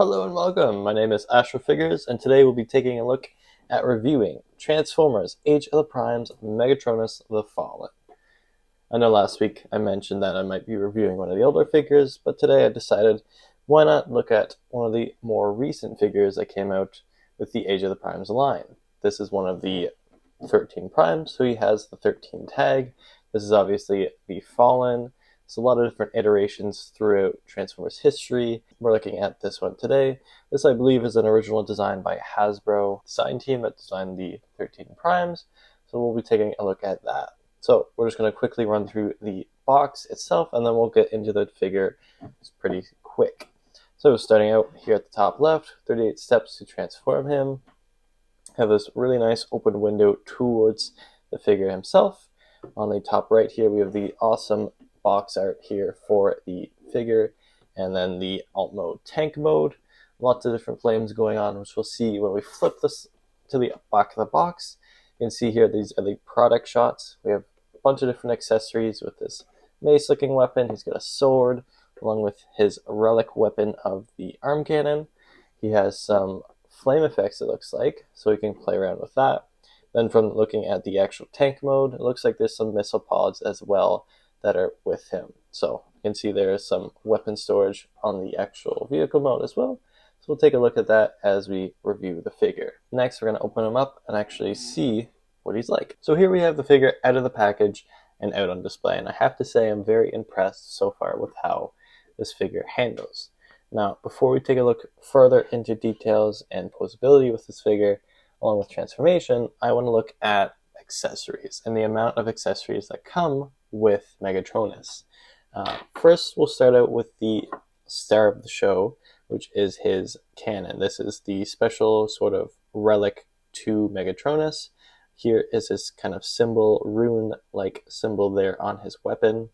Hello and welcome. My name is Astro Figures, and today we'll be taking a look at reviewing Transformers Age of the Primes Megatronus the Fallen. I know last week I mentioned that I might be reviewing one of the older figures, but today I decided why not look at one of the more recent figures that came out with the Age of the Primes line. This is one of the 13 Primes, so he has the 13 tag. This is obviously the Fallen. There's a lot of different iterations throughout Transformers history. We're looking at this one today. This, I believe, is an original design by Hasbro design team that designed the 13 Primes, so we'll be taking a look at that. So we're just going to quickly run through the box itself, and then we'll get into the figure. It's pretty quick. So starting out here at the top left, 38 steps to transform him. Have this really nice open window towards the figure himself. On the top right here, we have the awesome box art here for the figure, and then the alt mode tank mode. Lots of different flames going on, which we'll see when we flip this to the back of the box. You can see here these are the product shots. We have a bunch of different accessories with this mace looking weapon. He's got a sword along with his relic weapon of the arm cannon. He has some flame effects, it looks like, so we can play around with that. Then from looking at the actual tank mode, it looks like there's some missile pods as well that are with him. So you can see there is some weapon storage on the actual vehicle mode as well. So we'll take a look at that as we review the figure. Next, we're going to open him up and actually see what he's like. So here we have the figure out of the package and out on display. And I have to say I'm very impressed so far with how this figure handles. Now, before we take a look further into details and posability with this figure, along with transformation, I want to look at accessories and the amount of accessories that come with Megatronus. First, we'll start out with the star of the show, which is his cannon. This is the special sort of relic to Megatronus. Here is his kind of symbol, rune-like symbol there on his weapon.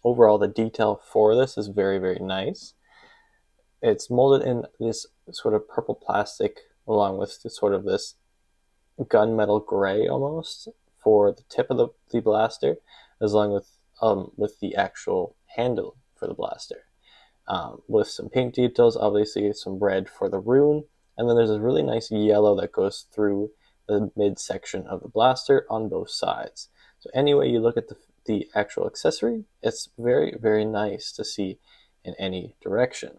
Overall, the detail for this is very, very nice. It's molded in this sort of purple plastic along with sort of this gunmetal gray almost for the tip of the blaster, as long with the actual handle for the blaster. With some pink details, obviously some red for the rune, and then there's a really nice yellow that goes through the midsection of the blaster on both sides. So any way you look at the actual accessory, it's very, very nice to see in any direction.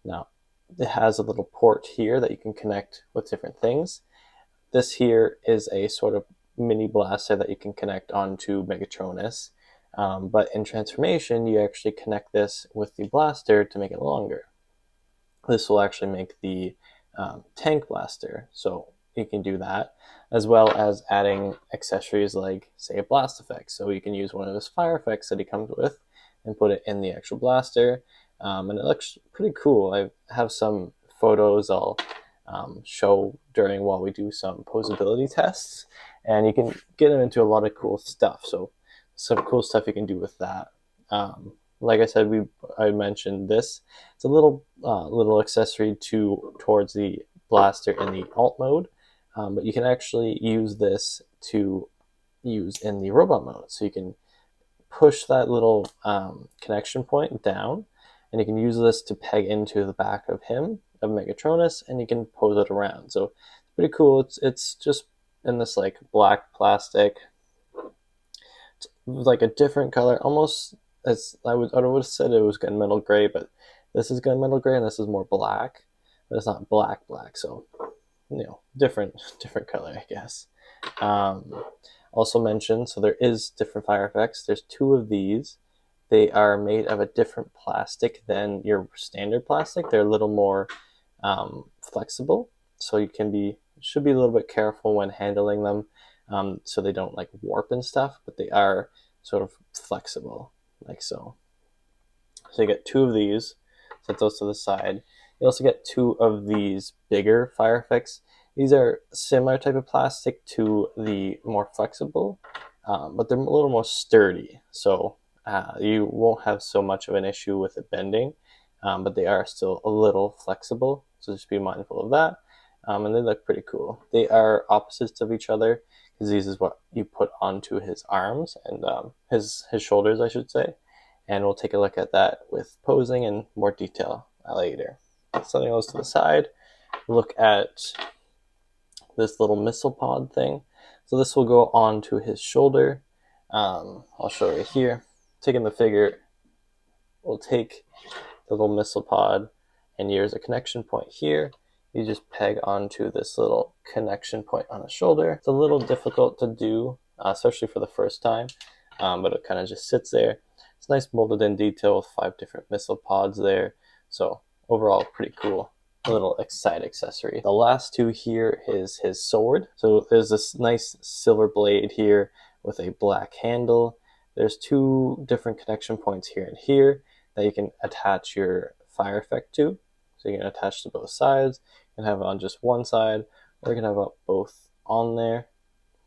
Now, it has a little port here that you can connect with different things. This here is a sort of mini blaster that you can connect onto Megatronus. But in transformation, you actually connect this with the blaster to make it longer. This will actually make the tank blaster, so you can do that, as well as adding accessories like, say, a blast effect. So you can use one of his fire effects that he comes with and put it in the actual blaster. And it looks pretty cool. I have some photos I'll show while we do some posability tests, and you can get them into a lot of cool stuff. So some cool stuff you can do with that. Like I said, I mentioned this. It's a little accessory towards the blaster in the alt mode, but you can actually use this to use in the robot mode. So you can push that little connection point down, and you can use this to peg into the back of Megatronus, and you can pose it around. So it's pretty cool. It's just in this like black plastic. It's like a different color, almost as I would have said it was gunmetal gray, but this is gunmetal gray and this is more black. But it's not black, so different color, I guess. Also mentioned, so there is different fire effects. There's 2 of these. They are made of a different plastic than your standard plastic. They're a little more flexible, so you should be a little bit careful when handling them, so they don't like warp and stuff, but they are sort of flexible, like so. So you get 2 of these, set those to the side. You also get 2 of these bigger fire effects. These are similar type of plastic to the more flexible, but they're a little more sturdy, so you won't have so much of an issue with it bending, but they are still a little flexible, so just be mindful of that. And they look pretty cool. They are opposites of each other, because these is what you put onto his arms and his shoulders, I should say. And we'll take a look at that with posing in more detail later. Setting those to the side, look at this little missile pod thing. So this will go onto his shoulder. I'll show you here. Taking the figure, we'll take the little missile pod, and here's a connection point here. You just peg onto this little connection point on the shoulder. It's a little difficult to do, especially for the first time, but it kind of just sits there. It's nice molded in detail with 5 different missile pods there. So overall, pretty cool little side accessory. The last 2 here is his sword. So there's this nice silver blade here with a black handle. There's 2 different connection points here and here that you can attach your fire effect to. So you can attach to both sides. You can have it on just one side, or you can have it both on there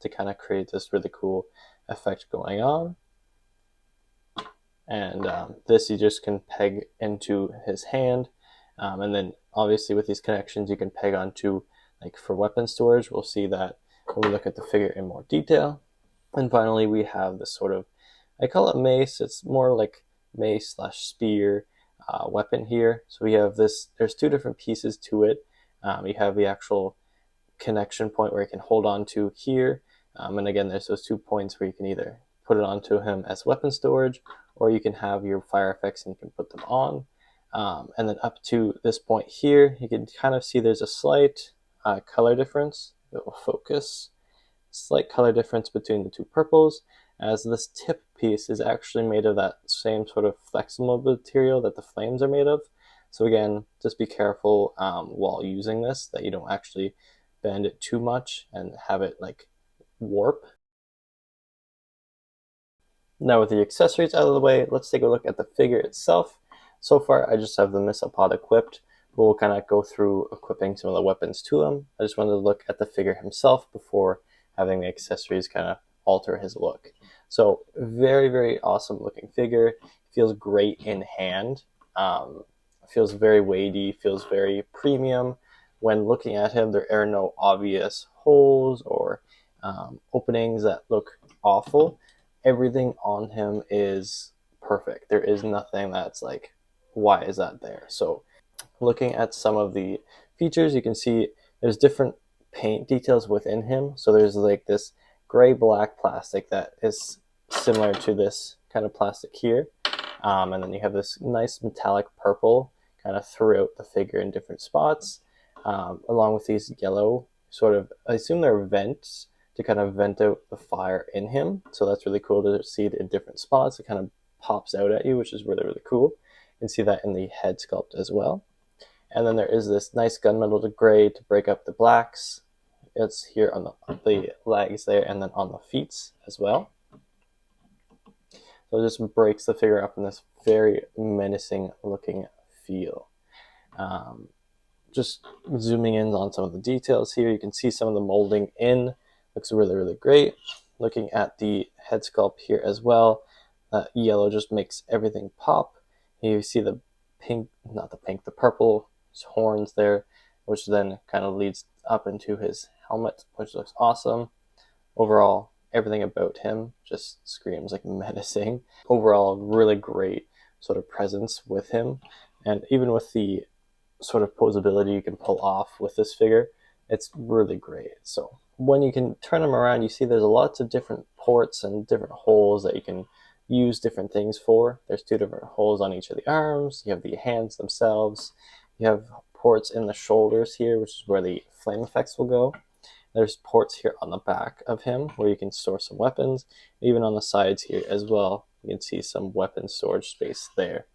to kind of create this really cool effect going on. And this you just can peg into his hand. And then obviously with these connections you can peg onto, like for weapon storage. We'll see that when we look at the figure in more detail. And finally we have this sort of, I call it mace, it's more like mace slash spear weapon here. So we have this, there's 2 different pieces to it. You have the actual connection point where you can hold on to here. And again, there's those 2 points where you can either put it onto him as weapon storage, or you can have your fire effects and you can put them on. And then up to this point here, you can kind of see there's a slight color difference. It will focus. Slight color difference between the 2 purples, as this tip piece is actually made of that same sort of flexible material that the flames are made of. So again, just be careful while using this that you don't actually bend it too much and have it like warp. Now with the accessories out of the way, let's take a look at the figure itself. So far I just have the missile pod equipped. We'll kind of go through equipping some of the weapons to him. I just wanted to look at the figure himself before having the accessories kind of alter his look. So very, very awesome looking figure. Feels great in hand. Feels very weighty, feels very premium. When looking at him, there are no obvious holes or openings that look awful. Everything on him is perfect. There is nothing that's like, why is that there? So looking at some of the features, you can see there's different paint details within him. So there's like this gray black plastic that is similar to this kind of plastic here. And then you have this nice metallic purple kind of throughout the figure in different spots, along with these yellow sort of, I assume they're vents to kind of vent out the fire in him. So that's really cool to see it in different spots. It kind of pops out at you, which is really, really cool. You can see that in the head sculpt as well. And then there is this nice gunmetal gray to break up the blacks. It's here on the legs there, and then on the feet as well. So it just breaks the figure up in this very menacing looking feel. Just zooming in on some of the details here, you can see some of the molding in. Looks really, really great. Looking at the head sculpt here as well, that yellow just makes everything pop. You see the pink, not the pink, the purple horns there, which then kind of leads up into his helmet, which looks awesome. Overall, everything about him just screams like menacing. Overall, really great sort of presence with him. And even with the sort of posability you can pull off with this figure, it's really great. So when you can turn him around, you see there's lots of different ports and different holes that you can use different things for. There's 2 different holes on each of the arms. You have the hands themselves. You have ports in the shoulders here, which is where the flame effects will go. There's ports here on the back of him where you can store some weapons. Even on the sides here as well, you can see some weapon storage space there.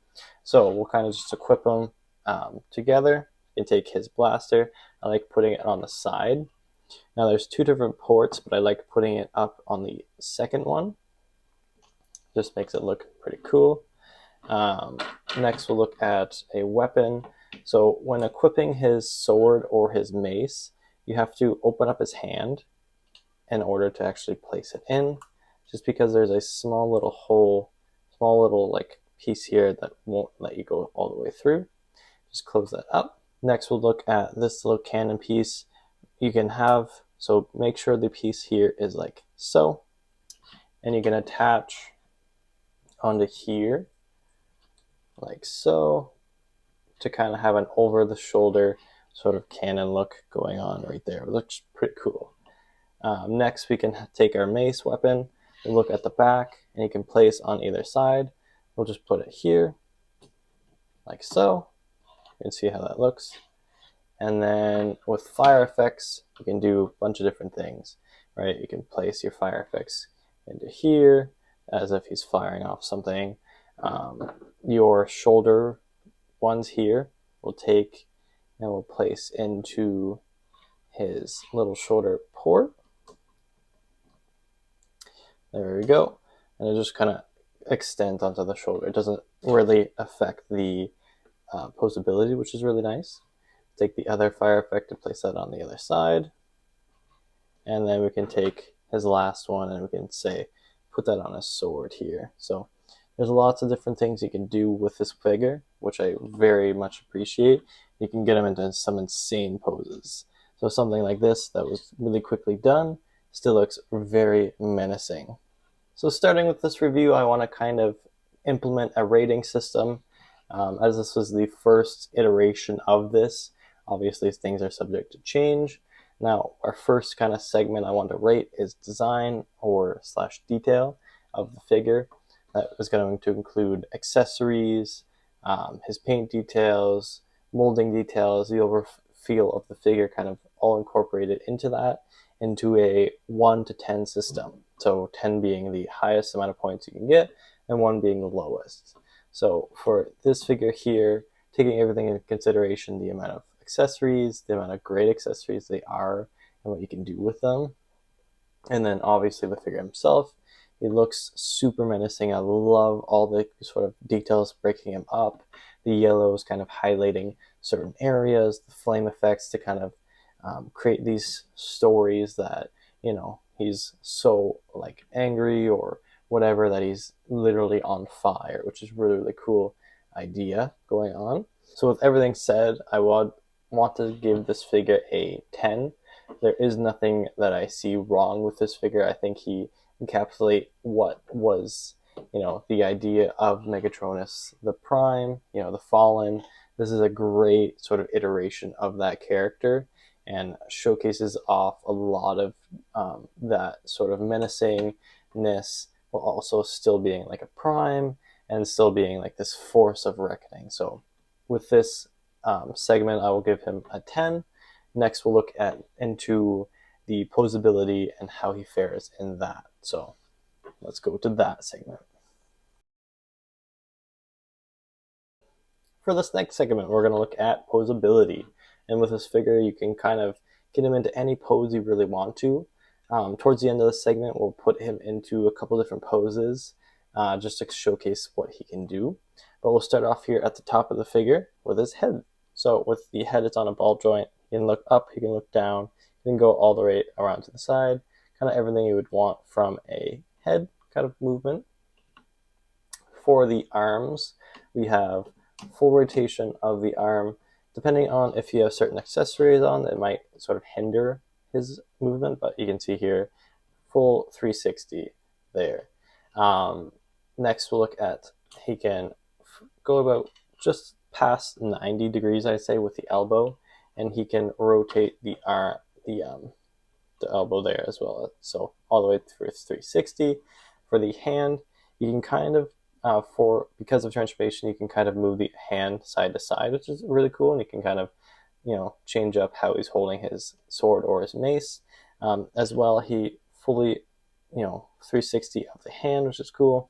So we'll kind of just equip them together. You can take his blaster. I like putting it on the side. Now there's 2 different ports, but I like putting it up on the second one. Just makes it look pretty cool. Next we'll look at a weapon. So when equipping his sword or his mace, you have to open up his hand in order to actually place it in, just because there's a small little hole, small little like piece here that won't let you go all the way through. Just close that up. Next we'll look at this little cannon piece. You can have, so make sure the piece here is like so, and you can attach onto here like so, to kind of have an over-the-shoulder sort of cannon look going on right there. It looks pretty cool. Next, we can take our mace weapon and look at the back, and you can place on either side. We'll just put it here, like so. You can see how that looks. And then with fire effects, you can do a bunch of different things, right? You can place your fire effects into here, as if he's firing off something. Your shoulder ones here we'll take and we'll place into his little shoulder port. There we go. And it just kind of extends onto the shoulder. It doesn't really affect the posability, which is really nice. Take the other fire effect and place that on the other side. And then we can take his last one and we can say, put that on a sword here. So there's lots of different things you can do with this figure, which I very much appreciate. You can get him into some insane poses. So something like this that was really quickly done still looks very menacing. So starting with this review, I want to kind of implement a rating system. As this was the first iteration of this, obviously things are subject to change. Now, our first kind of segment I want to rate is design or / detail of the figure. That is going to include accessories, his paint details, molding details, the overall feel of the figure, kind of all incorporated into that, into a 1 to 10 system. So 10 being the highest amount of points you can get, and 1 being the lowest. So for this figure here, taking everything into consideration, the amount of accessories, the amount of great accessories they are, and what you can do with them, and then obviously the figure himself, he looks super menacing. I love all the sort of details breaking him up, the yellows kind of highlighting certain areas, the flame effects to kind of create these stories that, you know, he's so like angry or whatever that he's literally on fire, which is really, really cool idea going on. So with everything said, I would want to give this figure a 10. There is nothing that I see wrong with this figure. I think he encapsulates what was, you know, the idea of Megatronus the Prime, you know, the Fallen. This is a great sort of iteration of that character and showcases off a lot of that sort of menacingness, while also still being like a prime and still being like this force of reckoning. So with this segment, I will give him a 10. Next, we'll look into the posability and how he fares in that. So let's go to that segment. For this next segment, we're going to look at posability. And with this figure, you can kind of get him into any pose you really want to. Towards the end of the segment, we'll put him into a couple different poses just to showcase what he can do. But we'll start off here at the top of the figure with his head. So with the head, it's on a ball joint. You can look up, you can look down, you can go all the way around to the side. Kind of everything you would want from a head kind of movement. For the arms, we have full rotation of the arm. Depending on if you have certain accessories on, it might sort of hinder his movement, but you can see here, full 360 there. Next, we'll look at, he can go about just past 90 degrees, I'd say, with the elbow, and he can rotate the elbow there as well. So all the way through 360. For the hand, you can kind of, because of transformation, you can kind of move the hand side to side, which is really cool, and you can kind of, you know, change up how he's holding his sword or his mace. As well, he fully, you know, 360 of the hand, which is cool.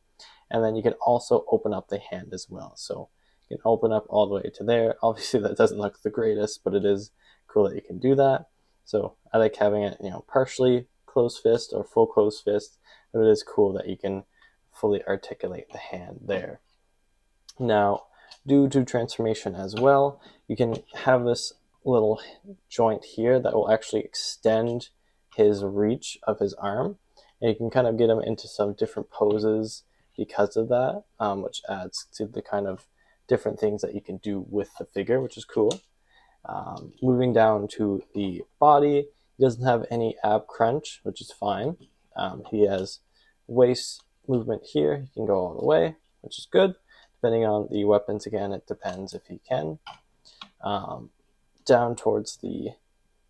And then you can also open up the hand as well. So you can open up all the way to there. Obviously, that doesn't look the greatest, but it is cool that you can do that. So I like having it, you know, partially closed fist or full closed fist, but it is cool that you can fully articulate the hand there. Now, due to transformation as well, you can have this little joint here that will actually extend his reach of his arm, and you can kind of get him into some different poses because of that, which adds to the kind of different things that you can do with the figure, which is cool. Moving down to the body, he doesn't have any ab crunch, which is fine. He has waist movement here. He can go all the way, which is good. Depending on the weapons, again, it depends if he can. Down towards the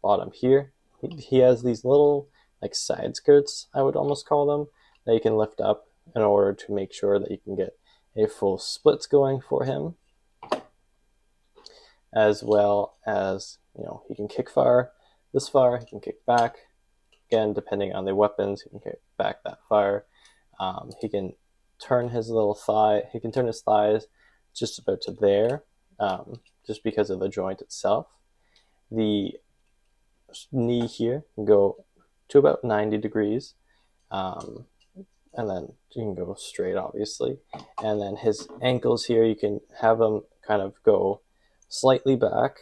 bottom here, he has these little like side skirts, I would almost call them, that you can lift up in order to make sure that you can get a full splits going for him, as well as, you know, he can kick far this far, he can kick back. Again, depending on the weapons, he can kick back that far. He can turn his little thigh, he can turn his thighs just about to there, just because of the joint itself. The knee here can go to about 90 degrees, and then you can go straight, obviously. And then his ankles here, you can have them kind of go slightly back,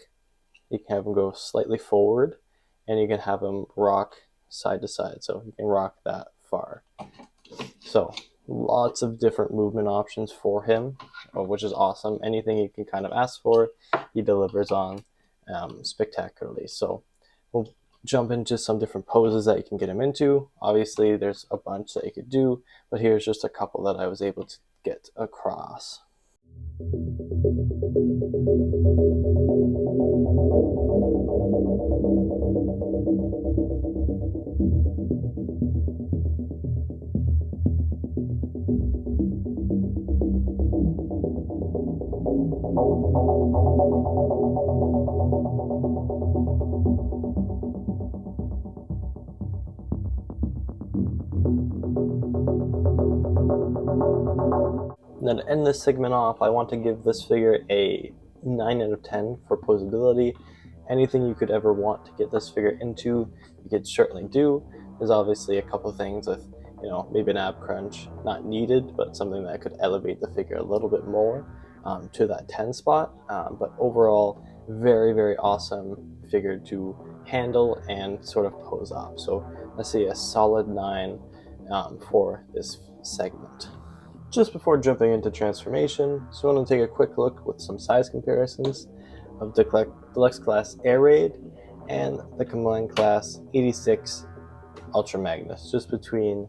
you can have them go slightly forward, and you can have them rock side to side, so you can rock that far. So lots of different movement options for him, which is awesome. Anything you can kind of ask for, he delivers on spectacularly. So we'll jump into some different poses that you can get him into. Obviously, there's a bunch that you could do, but here's just a couple that I was able to get across. Now, to end this segment off, I want to give this figure a 9 out of 10 for posability. Anything you could ever want to get this figure into, you could certainly do. There's obviously a couple things with, you know, maybe an ab crunch, not needed, but something that could elevate the figure a little bit more to that 10 spot. But overall, very, very awesome figure to handle and sort of pose up. So let's see, a solid 9 for this segment. Just before jumping into transformation, so I want to take a quick look with some size comparisons of the Deluxe Class Air Raid and the Combined Class 86 Ultra Magnus. Just between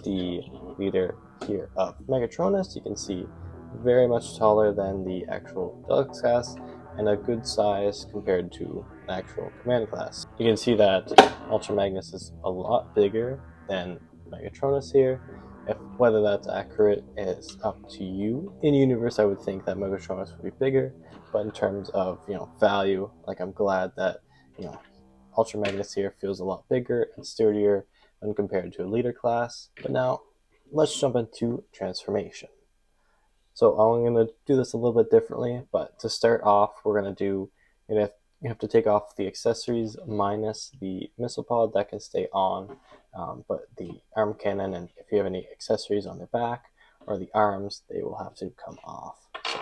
the leader here of Megatronus, you can see very much taller than the actual Deluxe Class and a good size compared to an actual Command Class. You can see that Ultra Magnus is a lot bigger than Megatronus here. Whether that's accurate is up to you. In universe, I would think that Megatronus would be bigger, but in terms of, you know, value, like, I'm glad that, you know, Ultra Magnus here feels a lot bigger and sturdier when compared to a leader class. But now, let's jump into transformation. So I'm going to do this a little bit differently, but to start off, we're going to do, you have to take off the accessories minus the missile pod that can stay on, but the arm cannon, and if you have any accessories on the back or the arms, they will have to come off. So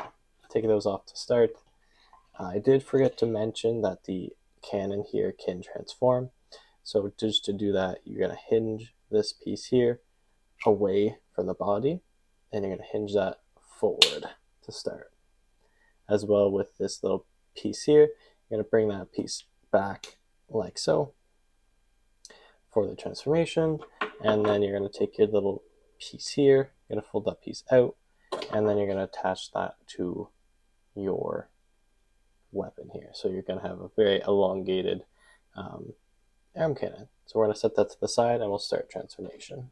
take those off to start. I did forget to mention that the cannon here can transform. So just to do that, you're going to hinge this piece here away from the body, and you're going to hinge that forward to start. As well with this little piece here, you're going to bring that piece back like so for the transformation, and then you're going to take your little piece here, you're going to fold that piece out, and then you're going to attach that to your weapon here. So you're going to have a very elongated arm cannon. So we're going to set that to the side and we'll start transformation.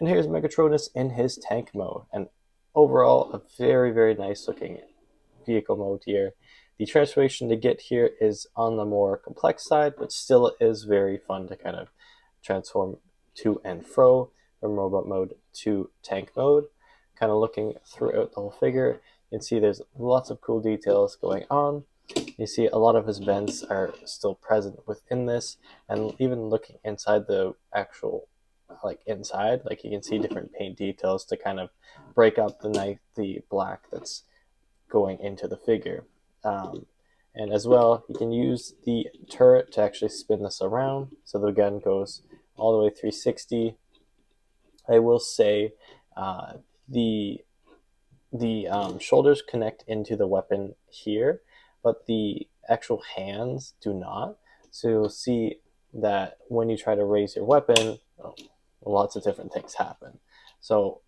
And here's Megatronus in his tank mode, and overall a very nice looking vehicle mode here. The transformation to get here is on the more complex side, but still is very fun to kind of transform to and fro from robot mode to tank mode. Kind of looking throughout the whole figure, you can see there's lots of cool details going on. You see a lot of his vents are still present within this, and even looking inside the actual inside, like you can see different paint details to kind of break up the black that's going into the figure. And as well, you can use the turret to actually spin this around, so the gun goes all the way 360. I will say the shoulders connect into the weapon here, but the actual hands do not. So you'll see that when you try to raise your weapon, lots of different things happen. So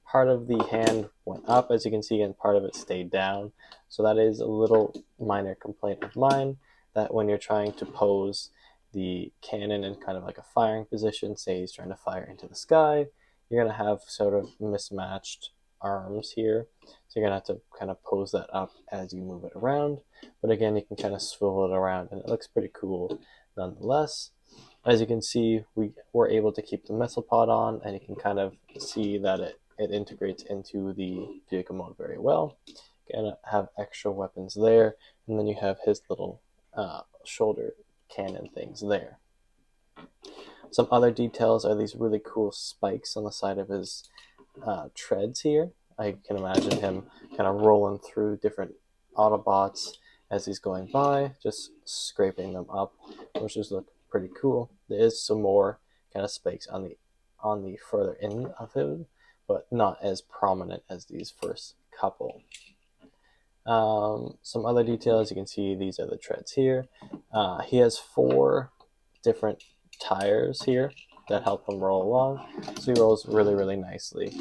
part of the hand went up, as you can see, and part of it stayed down. So that is a little minor complaint of mine, that when you're trying to pose the cannon in kind of like a firing position, say he's trying to fire into the sky, you're going to have sort of mismatched arms here. So you're going to have to kind of pose that up as you move it around. But again, you can kind of swivel it around and it looks pretty cool nonetheless. As you can see, we were able to keep the missile pod on, and you can kind of see that it integrates into the vehicle mode very well. Gonna have extra weapons there, and then you have his little shoulder cannon things there. Some other details are these really cool spikes on the side of his treads here. I can imagine him kind of rolling through different Autobots as he's going by, just scraping them up, which just look pretty cool. There is some more kind of spikes on the further end of him, but not as prominent as these first couple. Some other details, you can see these are the treads here. He has 4 different tires here that help him roll along, so he rolls really nicely.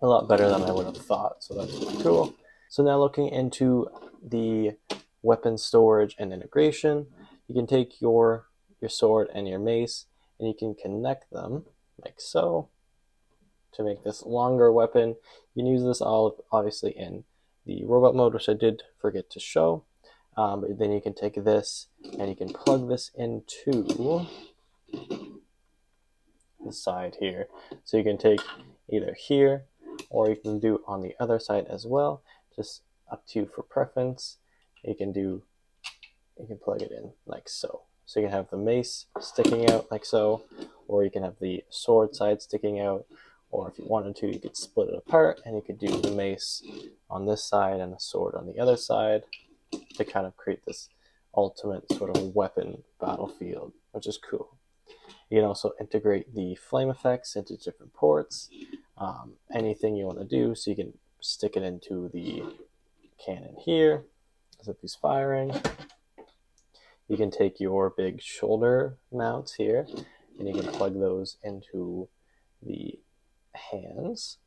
A lot better than I would have thought, so that's pretty cool. So now looking into the weapon storage and integration, you can take your sword and your mace, and you can connect them like so to make this longer weapon. You can use this all obviously in the robot mode, which I did forget to show. But then you can take this and you can plug this into the side here. So you can take either here, or you can do on the other side as well. Just up to you for preference. You can plug it in like so. So you can have the mace sticking out like so, or you can have the sword side sticking out, or if you wanted to, you could split it apart and you could do the mace on this side and the sword on the other side to kind of create this ultimate sort of weapon battlefield, which is cool. You can also integrate the flame effects into different ports, anything you want to do, so you can stick it into the cannon here as if he's firing. You can take your big shoulder mounts here and you can plug those into the hands,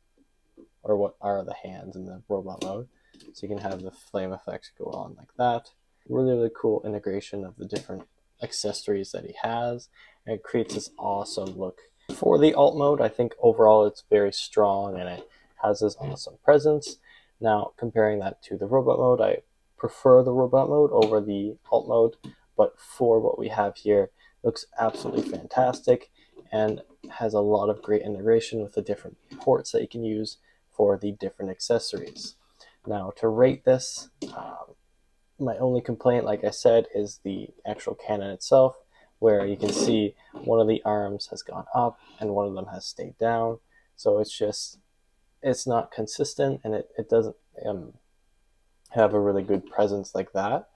or what are the hands in the robot mode, so you can have the flame effects go on like that. Really cool integration of the different accessories that he has, and it creates this awesome look. For the alt mode, I think overall it's very strong and it has this awesome presence. Now comparing that to the robot mode, I prefer the robot mode over the alt mode, but for what we have here, it looks absolutely fantastic and has a lot of great integration with the different ports that you can use for the different accessories. Now to rate this, my only complaint, like I said, is the actual cannon itself, where you can see one of the arms has gone up and one of them has stayed down. So it's not consistent, and it doesn't have a really good presence like that.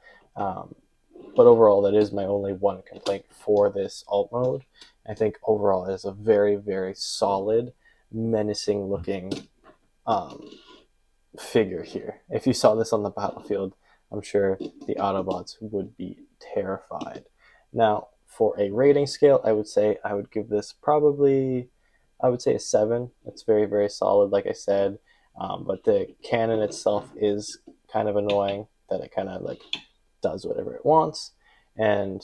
But overall, that is my only one complaint for this alt mode. I think overall it is a very solid, menacing looking figure here. If you saw this on the battlefield, I'm sure the Autobots would be terrified. Now, for a rating scale, I would give this probably, I would say a 7. It's very solid, like I said. But the cannon itself is kind of annoying, that it kind of like does whatever it wants. And,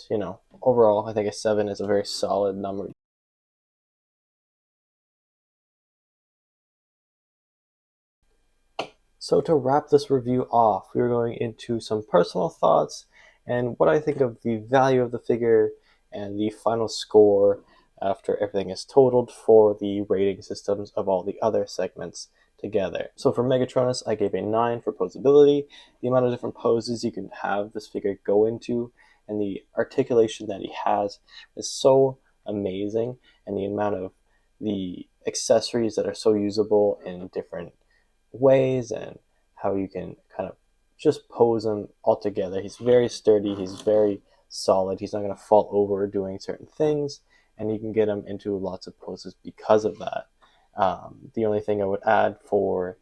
overall, I think a 7 is a very solid number So to wrap this review off, we're going into some personal thoughts and what I think of the value of the figure and the final score after everything is totaled for the rating systems of all the other segments together. So for Megatronus, I gave a 9 for posability. The amount of different poses you can have this figure go into and the articulation that he has is so amazing, and the amount of the accessories that are so usable in different ways and how you can kind of just pose him all together. He's very sturdy, he's very solid, he's not going to fall over doing certain things, and you can get him into lots of poses because of that. The only thing I would add for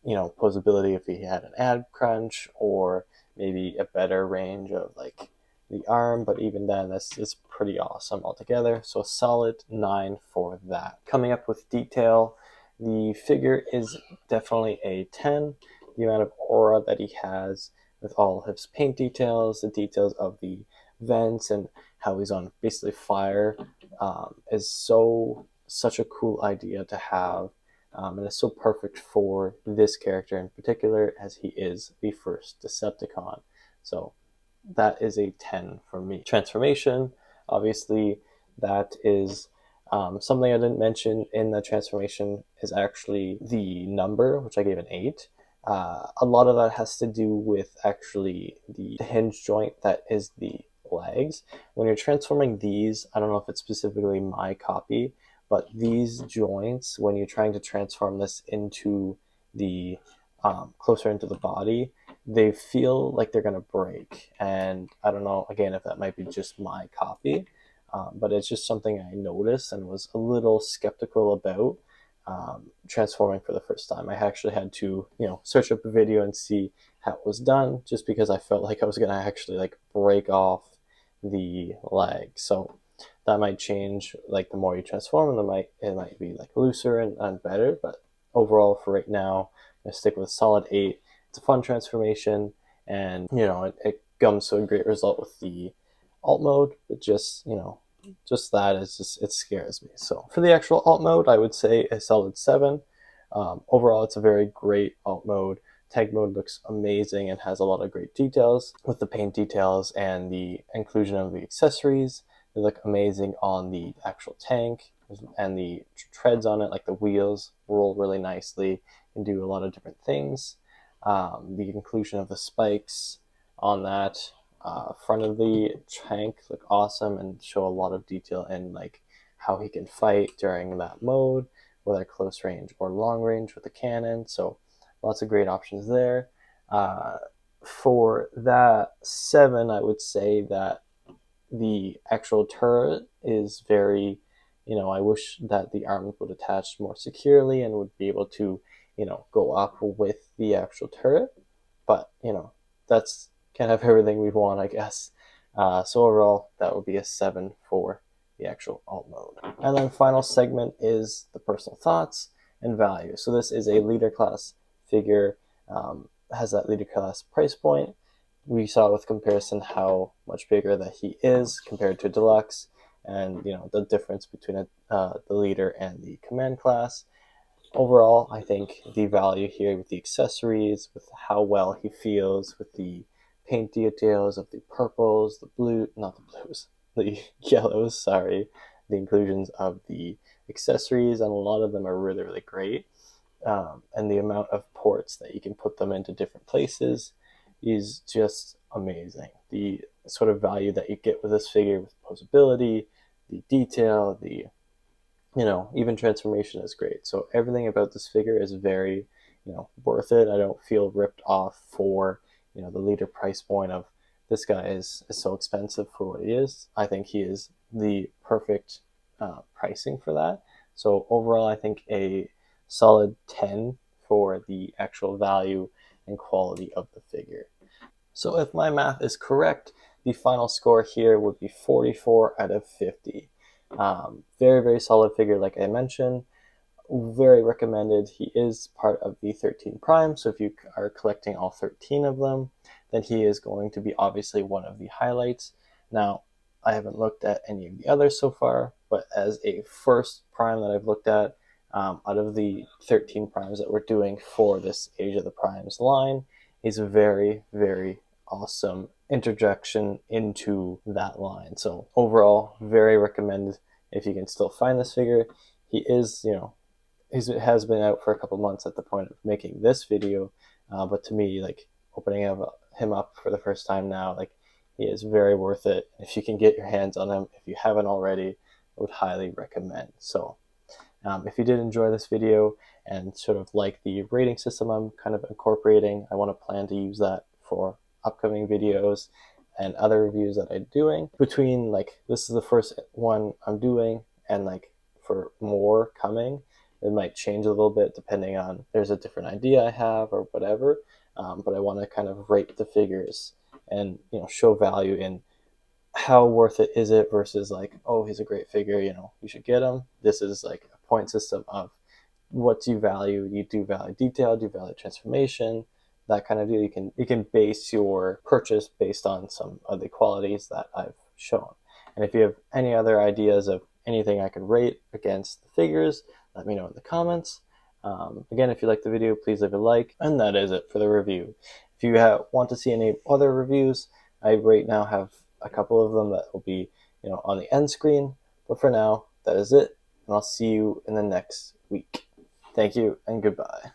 posability, if he had an ad crunch or maybe a better range of like the arm, but even then that's is pretty awesome altogether. So a solid 9 for that. Coming up with detail, the figure is definitely a 10. The amount of aura that he has with all his paint details, the details of the vents, and how he's on basically fire is such a cool idea to have, and it's so perfect for this character in particular, as he is the first Decepticon. So that is a 10 for me. Transformation, obviously, that is something I didn't mention in the transformation is actually the number, which I gave an 8. A lot of that has to do with actually the hinge joint that is the legs. When you're transforming these, I don't know if it's specifically my copy, but these joints, when you're trying to transform this into the closer into the body, they feel like they're going to break. And I don't know, again, if that might be just my copy, but it's just something I noticed and was a little skeptical about transforming for the first time. I actually had to, search up a video and see how it was done, just because I felt like I was going to actually like break off the leg. So that might change, like the more you transform, it might be like looser and better. But overall, for right now, I stick with solid 8. It's a fun transformation, and it comes to a great result with the alt mode. But just that is just, it scares me. So for the actual alt mode, I would say a solid 7. Overall, it's a very great alt mode. Tank mode looks amazing and has a lot of great details with the paint details and the inclusion of the accessories. They look amazing on the actual tank, and the treads on it, like the wheels, roll really nicely and do a lot of different things. The inclusion of the spikes on that front of the tank look awesome and show a lot of detail in like how he can fight during that mode, whether close range or long range with the cannon. So lots of great options there. For that 7, I would say that the actual turret is very, I wish that the arms would attach more securely and would be able to, go up with the actual turret. But, that's kind of everything we want, I guess. So overall, that would be a 7 for the actual alt mode. And then final segment is the personal thoughts and value. So this is a leader class figure, has that leader class price point. We saw with comparison how much bigger that he is compared to deluxe, and the difference between the leader and the command class. Overall, I think the value here with the accessories, with how well he feels, with the paint details of the purples, the blue, not the blues, the yellows, sorry, the inclusions of the accessories, and a lot of them are really, really great. And the amount of ports that you can put them into different places is just amazing. The sort of value that you get with this figure, with posability, the detail, the even transformation is great. So everything about this figure is very worth it. I don't feel ripped off for the leader price point of this guy is so expensive for what he is. I think he is the perfect pricing for that. So overall, I think a solid 10 for the actual value and quality of the figure. So if my math is correct, the final score here would be 44 out of 50. Very, very solid figure, like I mentioned. Very recommended. He is part of the 13 Prime, so if you are collecting all 13 of them, then he is going to be obviously one of the highlights. Now, I haven't looked at any of the others so far, but as a first Prime that I've looked at, Out of the 13 primes that we're doing for this Age of the Primes line, he's a very, very awesome interjection into that line. So overall, very recommended if you can still find this figure. He is, has been out for a couple months at the point of making this video, but to me, like, opening him up for the first time now, like, he is very worth it. If you can get your hands on him, if you haven't already, I would highly recommend. So if you did enjoy this video and sort of like the rating system I'm kind of incorporating, I want to plan to use that for upcoming videos and other reviews that I'm doing. Between, like, this is the first one I'm doing, and like for more coming, it might change a little bit depending on, there's a different idea I have or whatever. But I want to kind of rate the figures and show value in how worth it is it versus like, oh, he's a great figure, you should get him. This is like a point system of what do you value. You do value detail, do you value transformation, that kind of deal. You can base your purchase based on some of the qualities that I've shown. And if you have any other ideas of anything I could rate against the figures, let me know in the comments. Again, if you like the video, please leave a like, and that is it for the review. If you want to see any other reviews, I right now have a couple of them that will be on the end screen. But for now, that is it, and I'll see you in the next week. Thank you and goodbye.